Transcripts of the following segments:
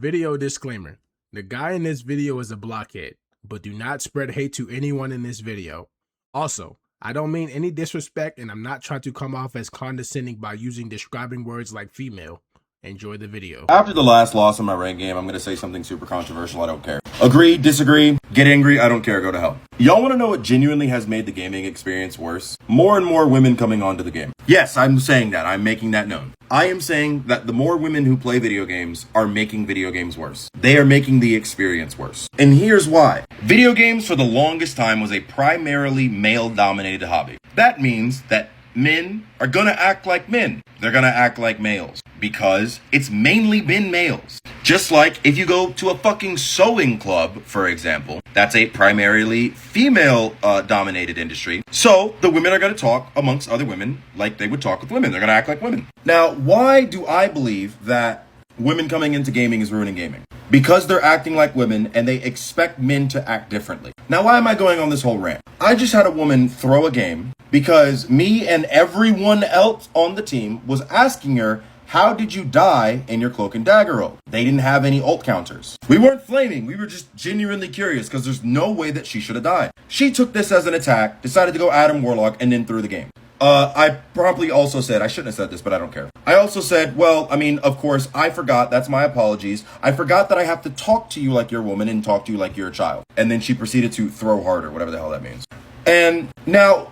Video disclaimer. The guy in this video is a blockhead, but do not spread hate to anyone in this video. Also, I don't mean any disrespect and I'm not trying to come off as condescending by using describing words like female. Enjoy the video. After the last loss in my rank game, I'm going to say something super controversial. I don't care. Agree, disagree, get angry, I don't care, go to hell. Y'all want to know what genuinely has made the gaming experience worse? More and more women coming onto the game. Yes, I'm saying that. I'm making that known. I am saying that the more women who play video games are making video games worse. They are making the experience worse. And here's why. Video games for the longest time was a primarily male-dominated hobby. That means that men are gonna act like men. They're gonna act like males because it's mainly been males. Just like if you go to a fucking sewing club, for example, that's a primarily female dominated industry. So the women are gonna talk amongst other women like they would talk with women. They're gonna act like women. Now, why do I believe that women coming into gaming is ruining gaming? Because they're acting like women and they expect men to act differently. Now, why am I going on this whole rant? I just had a woman throw a game because me and everyone else on the team was asking her, how did you die in your cloak and dagger ult? They didn't have any ult counters. We weren't flaming. We were just genuinely curious because there's no way that she should have died. She took this as an attack, decided to go Adam Warlock, and then threw the game. I probably also said, I shouldn't have said this, but I don't care. I also said, well, I mean, of course, I forgot. That's my apologies. I forgot that I have to talk to you like you're a woman and talk to you like you're a child. And then she proceeded to throw harder, whatever the hell that means. And now,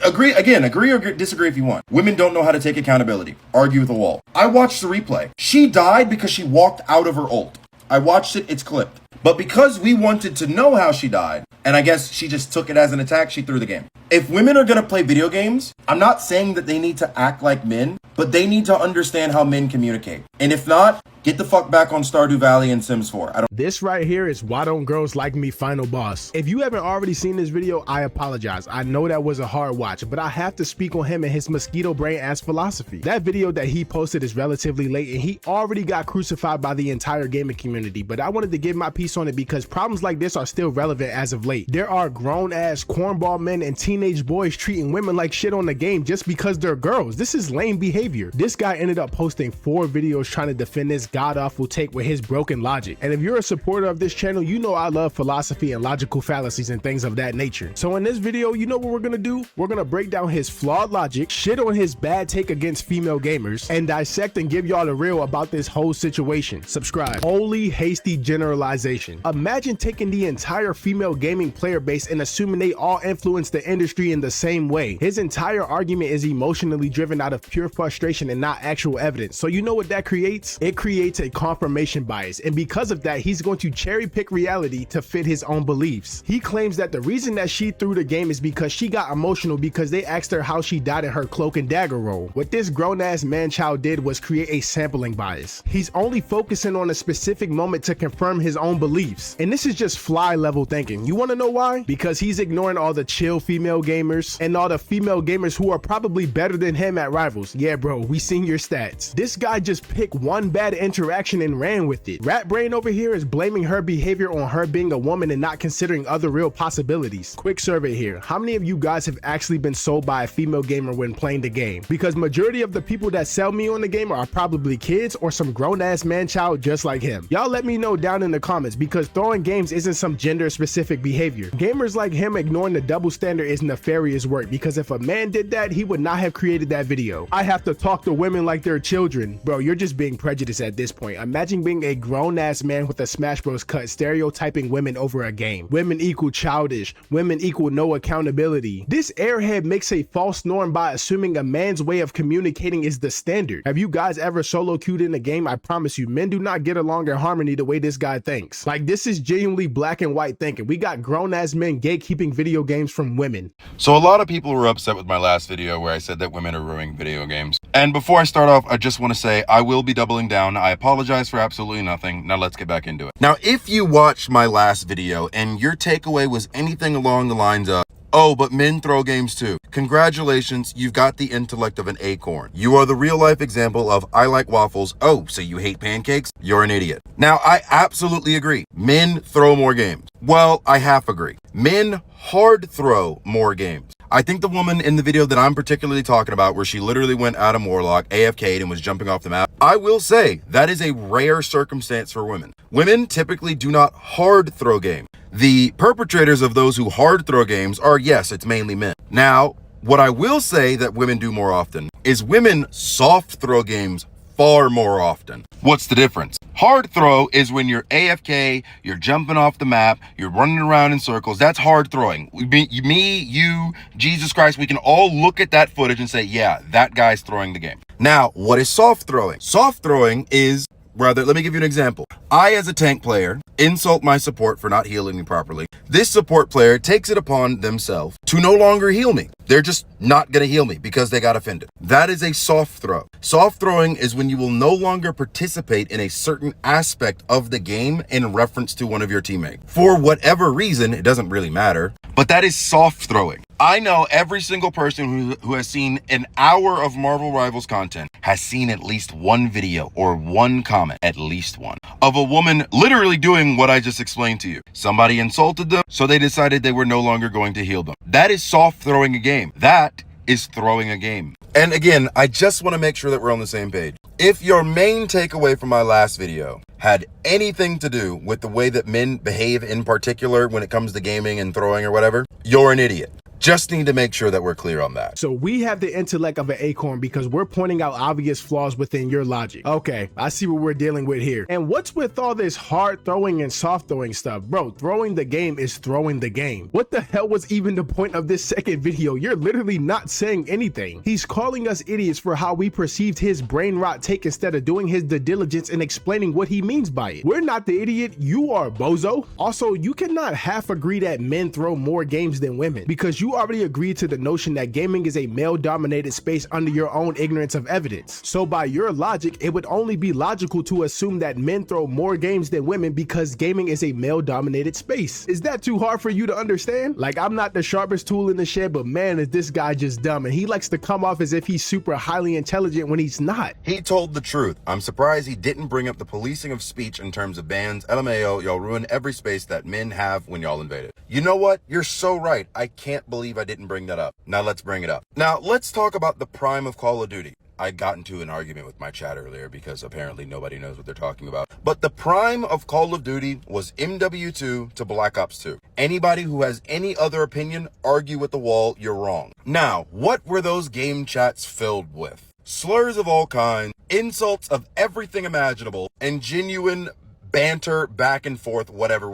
agree or disagree if you want. Women don't know how to take accountability. Argue with a wall. I watched the replay. She died because she walked out of her ult. I watched it, it's clipped. But because we wanted to know how she died, and I guess she just took it as an attack, she threw the game. If women are gonna play video games, I'm not saying that they need to act like men, but they need to understand how men communicate. And if not, get the fuck back on Stardew Valley and Sims 4. This right here is Why Don't Girls Like Me Final Boss. If you haven't already seen this video, I apologize. I know that was a hard watch, but I have to speak on him and his mosquito brain ass philosophy. That video that he posted is relatively late and he already got crucified by the entire gaming community, but I wanted to give my piece on it because problems like this are still relevant as of late. There are grown ass cornball men and teenage boys treating women like shit on the game just because they're girls. This is lame behavior. This guy ended up posting 4 videos trying to defend this god-awful take with his broken logic. And if you're a supporter of this channel, you know I love philosophy and logical fallacies and things of that nature. So in this video, you know what we're gonna do? We're gonna break down his flawed logic, shit on his bad take against female gamers, and dissect and give y'all the real about this whole situation. Subscribe. Holy hasty generalization. Imagine taking the entire female gaming player base and assuming they all influence the industry in the same way. His entire argument is emotionally driven out of pure frustration and not actual evidence. So you know what that creates? It creates a confirmation bias, and because of that, he's going to cherry pick reality to fit his own beliefs. He claims that the reason that she threw the game is because she got emotional because they asked her how she died in her cloak and dagger role. What this grown-ass man-child did was create a sampling bias. He's only focusing on a specific moment to confirm his own beliefs, and this is just fly level thinking. You want to know why? Because he's ignoring all the chill female gamers and all the female gamers who are probably better than him at rivals. Yeah bro, we seen your stats. This guy just picked one bad interaction and ran with it. Rat Brain over here is blaming her behavior on her being a woman and not considering other real possibilities. Quick survey here. How many of you guys have actually been sold by a female gamer when playing the game? Because majority of the people that sell me on the game are probably kids or some grown-ass man-child just like him. Y'all let me know down in the comments because throwing games isn't some gender-specific behavior. Gamers like him ignoring the double standard is nefarious work because if a man did that, he would not have created that video. I have to talk to women like they're children. Bro, you're just being prejudiced at this point. Imagine being a grown-ass man with a Smash Bros cut stereotyping women over a game. Women equal childish. Women equal no accountability. This airhead makes a false norm by assuming a man's way of communicating is the standard. Have you guys ever solo queued in a game? I promise you, men do not get along in harmony the way this guy thinks. Like, this is genuinely black and white thinking. We got grown-ass men gatekeeping video games from women. So a lot of people were upset with my last video where I said that women are ruining video games. And before I start off, I just want to say I will be doubling down. I apologize for absolutely nothing. Now let's get back into it. Now, if you watched my last video and your takeaway was anything along the lines of, oh, but men throw games too, congratulations, you've got the intellect of an acorn. You are the real life example of I like waffles. Oh, so you hate pancakes? You're an idiot. Now, I absolutely agree. Men throw more games. Well, I half agree. Men hard throw more games. I think the woman in the video that I'm particularly talking about, where she literally went Adam Warlock, AFK'd, and was jumping off the map, I will say that is a rare circumstance for women. Women typically do not hard throw game. The perpetrators of those who hard throw games are, yes, it's mainly men. Now, what I will say that women do more often is women soft throw games far more often. What's the difference? Hard throw is when you're AFK, you're jumping off the map, you're running around in circles. That's hard throwing. Me, you, Jesus Christ, we can all look at that footage and say, yeah, that guy's throwing the game. Now, what is soft throwing? Soft throwing is, rather, let me give you an example. I, as a tank player, insult my support for not healing me properly. This support player takes it upon themselves to no longer heal me. They're just not going to heal me because they got offended. That is a soft throw. Soft throwing is when you will no longer participate in a certain aspect of the game in reference to one of your teammates. For whatever reason, it doesn't really matter, but that is soft throwing. I know every single person who has seen an hour of Marvel Rivals content has seen at least one video or one comment, at least one, of a woman literally doing what I just explained to you. Somebody insulted them, so they decided they were no longer going to heal them. That is soft throwing a game. That is throwing a game. And again, I just want to make sure that we're on the same page. If your main takeaway from my last video had anything to do with the way that men behave in particular when it comes to gaming and throwing or whatever, you're an idiot. Just need to make sure that we're clear on that. So we have the intellect of an acorn because we're pointing out obvious flaws within your logic. Okay, I see what we're dealing with here. And what's with all this hard throwing and soft throwing stuff? Bro, throwing the game is throwing the game. What the hell was even the point of this second video? You're literally not saying anything. He's calling us idiots for how we perceived his brain rot take instead of doing his due diligence and explaining what he means by it. We're not the idiot, you are, bozo. Also, you cannot half agree that men throw more games than women because you already agreed to the notion that gaming is a male-dominated space under your own ignorance of evidence. So by your logic, it would only be logical to assume that men throw more games than women because gaming is a male-dominated space. Is that too hard for you to understand? Like, I'm not the sharpest tool in the shed, but man, is this guy just dumb, and he likes to come off as if he's super highly intelligent when he's not. He told the truth. I'm surprised he didn't bring up the policing of speech in terms of bans. LMAO, y'all ruin every space that men have when y'all invade it. You know what? You're so right. I can't believe I didn't bring that up. Now let's bring it up. Now let's talk about the prime of Call of Duty. I got into an argument with my chat earlier because apparently nobody knows what they're talking about. But the prime of Call of Duty was MW2 to Black Ops 2. Anybody who has any other opinion, argue with the wall, you're wrong. Now, what were those game chats filled with? Slurs of all kinds, insults of everything imaginable, and genuine banter back and forth, whatever.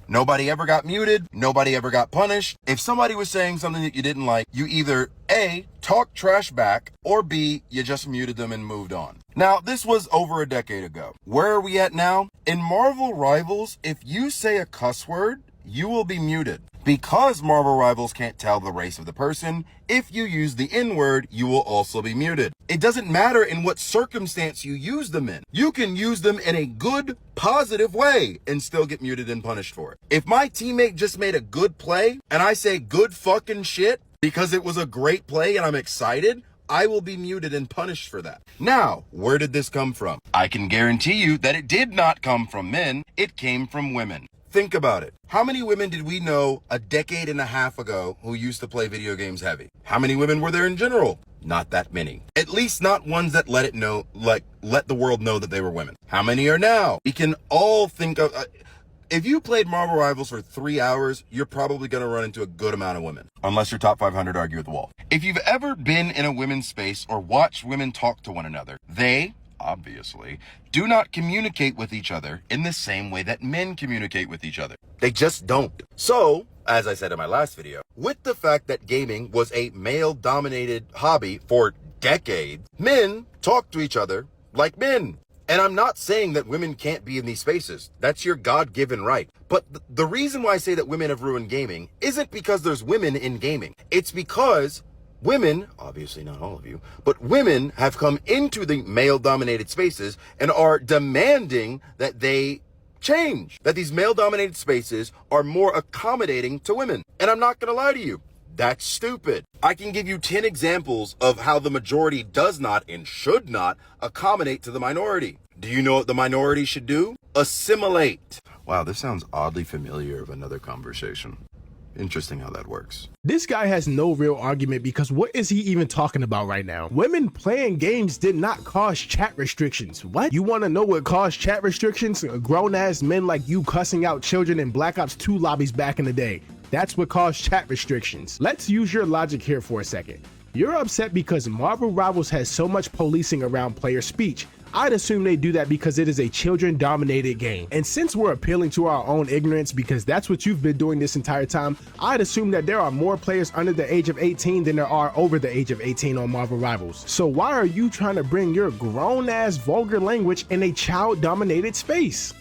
Nobody ever got muted. Nobody ever got punished. If somebody was saying something that you didn't like, you either A, talk trash back, or B, you just muted them and moved on. Now, this was over a decade ago. Where are we at now? In Marvel Rivals, if you say a cuss word, you will be muted. Because Marvel Rivals can't tell the race of the person, if you use the N-word, you will also be muted. It doesn't matter in what circumstance you use them in. You can use them in a good, positive way and still get muted and punished for it. If my teammate just made a good play and I say good fucking shit because it was a great play and I'm excited, I will be muted and punished for that. Now, where did this come from? I can guarantee you that it did not come from men. It came from women. Think about it. How many women did we know a decade and a half ago who used to play video games heavy? How many women were there in general? Not that many. At least not ones that let the world know that they were women. How many are now? We can all think of, if you played Marvel Rivals for 3 hours, you're probably going to run into a good amount of women. Unless you're top 500, argue with the wall. If you've ever been in a women's space or watched women talk to one another, they, obviously, do not communicate with each other in the same way that men communicate with each other. They just don't. So, as I said in my last video, with the fact that gaming was a male-dominated hobby for decades, men talk to each other like men. And I'm not saying that women can't be in these spaces. That's your God-given right. But the reason why I say that women have ruined gaming isn't because there's women in gaming. It's because women, obviously not all of you, but women have come into the male-dominated spaces and are demanding that they change, that these male-dominated spaces are more accommodating to women. And I'm not gonna lie to you, that's stupid. I can give you 10 examples of how the majority does not and should not accommodate to the minority. Do you know what the minority should do? Assimilate. Wow, this sounds oddly familiar of another conversation. Interesting how that works. This guy has no real argument because what is he even talking about right now? Women playing games did not cause chat restrictions. What? You want to know what caused chat restrictions? Grown-ass men like you cussing out children in Black Ops 2 lobbies back in the day. That's what caused chat restrictions. Let's use your logic here for a second. You're upset because Marvel Rivals has so much policing around player speech. I'd assume they do that because it is a children-dominated game. And since we're appealing to our own ignorance because that's what you've been doing this entire time, I'd assume that there are more players under the age of 18 than there are over the age of 18 on Marvel Rivals. So why are you trying to bring your grown-ass vulgar language in a child-dominated space?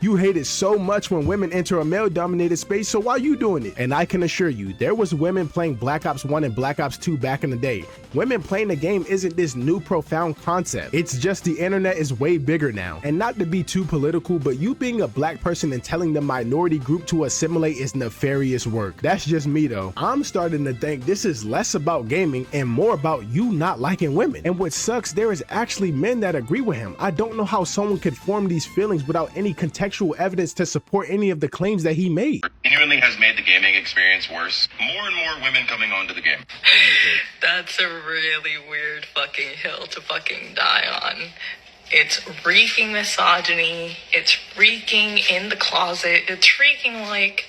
You hate it so much when women enter a male-dominated space, so why are you doing it? And I can assure you, there was women playing Black Ops 1 and Black Ops 2 back in the day. Women playing the game isn't this new profound concept. It's just the internet is way bigger now. And not to be too political, but you being a black person and telling the minority group to assimilate is nefarious work. That's just me though. I'm starting to think this is less about gaming and more about you not liking women. And what sucks, there is actually men that agree with him. I don't know how someone could form these feelings without any contextual evidence to support any of the claims that he made. Genuinely has made the gaming experience worse. More and more women coming onto the game. That's a really weird fucking hill to fucking die on. It's reeking misogyny. It's reeking in the closet. It's reeking like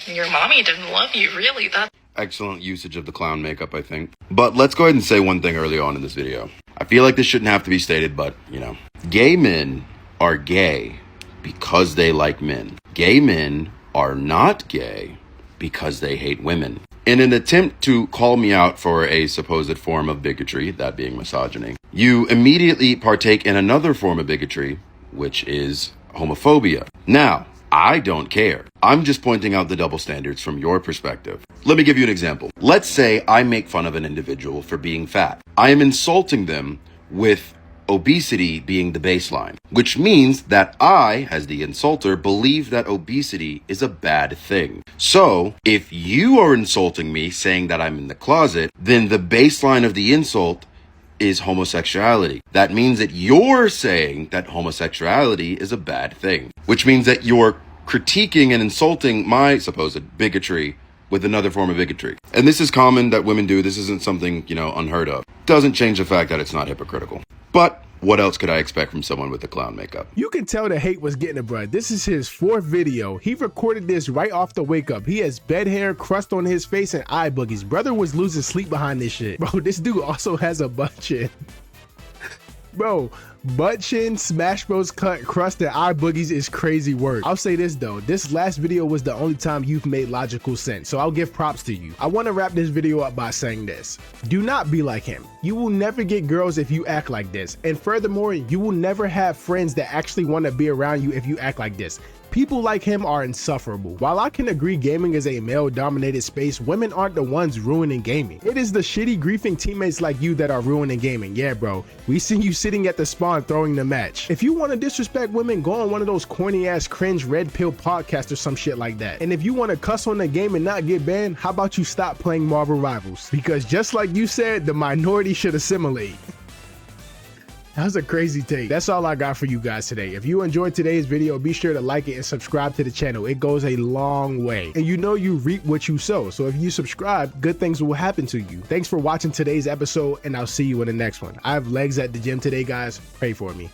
your mommy didn't love you, really. That's Excellent usage of the clown makeup, I think. But let's go ahead and say one thing early on in this video. I feel like this shouldn't have to be stated, but, you know, gay men are gay because they like men. Gay men are not gay because they hate women. In an attempt to call me out for a supposed form of bigotry, that being misogyny, you immediately partake in another form of bigotry, which is homophobia. Now, I don't care. I'm just pointing out the double standards from your perspective. Let me give you an example. Let's say I make fun of an individual for being fat. I am insulting them with obesity being the baseline, which means that I, as the insulter, believe that obesity is a bad thing. So, if you are insulting me saying that I'm in the closet, then the baseline of the insult is homosexuality. That means that you're saying that homosexuality is a bad thing, which means that you're critiquing and insulting my supposed bigotry with another form of bigotry. And this is common that women do. This isn't something, unheard of. Doesn't change the fact that it's not hypocritical. But what else could I expect from someone with the clown makeup? You can tell the hate was getting to bruh. This is his 4th video. He recorded this right off the wake up. He has bed hair, crust on his face, and eye boogies. Brother was losing sleep behind this shit. Bro, this dude also has a butt chin. Bro, butt chin, Smash Bros cut, crust, and eye boogies is crazy work. I'll say this though, this last video was the only time you've made logical sense, so I'll give props to you. I want to wrap this video up by saying this. Do not be like him. You will never get girls if you act like this. And furthermore, you will never have friends that actually want to be around you if you act like this. People like him are insufferable. While I can agree gaming is a male-dominated space, women aren't the ones ruining gaming. It is the shitty griefing teammates like you that are ruining gaming. Yeah, bro. We see you sitting at the spawn throwing the match. If you want to disrespect women, go on one of those corny-ass cringe red pill podcasts or some shit like that. And if you want to cuss on the game and not get banned, how about you stop playing Marvel Rivals? Because just like you said, the minority should assimilate. That was a crazy take. That's all I got for you guys today. If you enjoyed today's video, be sure to like it and subscribe to the channel. It goes a long way. And you know you reap what you sow. So if you subscribe, good things will happen to you. Thanks for watching today's episode, and I'll see you in the next one. I have legs at the gym today, guys. Pray for me.